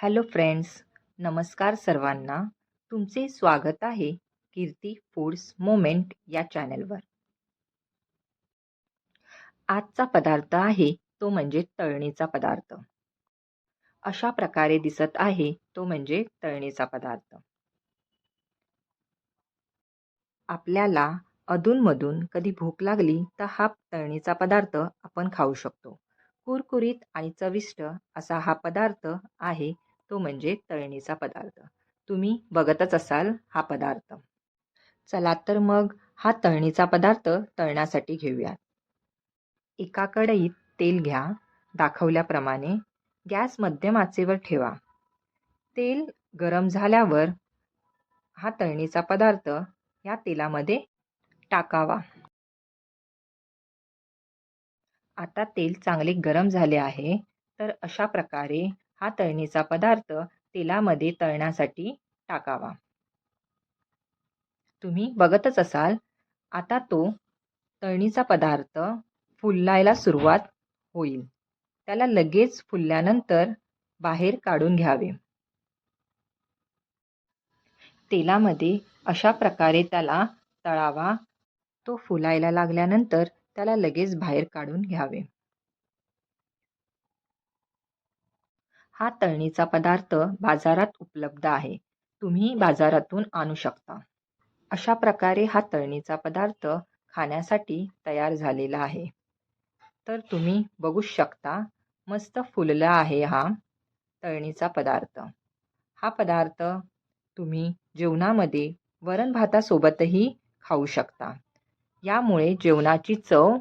Hello friends, नमस्कार सर्वांना. तुमचे स्वागत आहे कीर्ती फूड्स मोमेंट या चॅनलवर. आजचा पदार्थ आहे तो म्हणजे तळणीचा पदार्थ. अशा प्रकारे दिसत आहे तो म्हणजे तळणीचा पदार्थ. आपल्याला अधूनमधून कधी भूक लागली तर हा तळणीचा पदार्थ आपण खाऊ शकतो. कुरकुरीत आणि चविष्ट असा हा पदार्थ आहे तो म्हणजे तळणीचा पदार्थ. तुम्ही बघतच असाल हा पदार्थ. चला तर मग हा तळणीचा पदार्थ तळण्यासाठी घेऊया. एका कढईत तेल घ्या. दाखवल्याप्रमाणे गॅस मध्यम आचेवर ठेवा. तेल गरम झाल्यावर हा तळणीचा पदार्थ या तेलामध्ये टाकावा. आता तेल चांगले गरम झाले आहे, तर अशा प्रकारे हा तळणीचा पदार्थ तेलामध्ये तळण्यासाठी टाकावा. तुम्ही बघतच असाल, आता तो तळणीचा पदार्थ फुलायला सुरुवात होईल. त्याला लगेच फुलल्यानंतर बाहेर काढून घ्यावे. तेलामध्ये अशा प्रकारे त्याला तळावा. तो फुलायला लागल्यानंतर त्याला लगेच बाहेर काढून घ्यावे. हा तळणीचा पदार्थ बाजारात उपलब्ध आहे. तुम्ही बाजारातून आणू शकता. अशा प्रकारे हा तळणीचा पदार्थ खाण्यासाठी तयार झालेला आहे. तर तुम्ही बघू शकता, मस्त फुलला आहे हा तळणीचा पदार्थ. हा पदार्थ तुम्ही जेवणामध्ये वरण भातासोबतही खाऊ शकता. यामुळे जेवणाची चव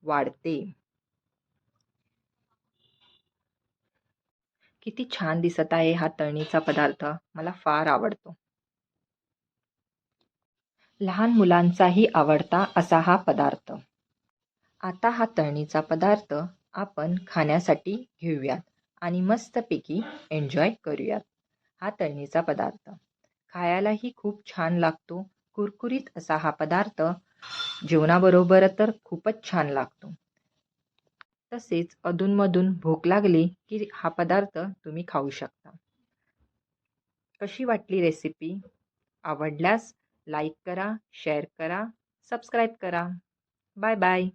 वाढते. किती छान दिसत आहे हा तळणीचा पदार्थ. मला फार आवडतो. लहान मुलांचाही आवडता असा हा पदार्थ. आता हा तळणीचा पदार्थ आपण खाण्यासाठी घेऊयात आणि मस्तपैकी एन्जॉय करूयात. हा तळणीचा पदार्थ खायलाही खूप छान लागतो. कुरकुरीत असा हा पदार्थ जेवणाबरोबर तर खूपच छान लागतो. तसेच अधूनमधून भूक लागली की हा पदार्थ तुम्ही खाऊ शकता. कशी वाटली रेसिपी? आवडल्यास लाईक करा, शेअर करा, सबस्क्राईब करा. Bye bye.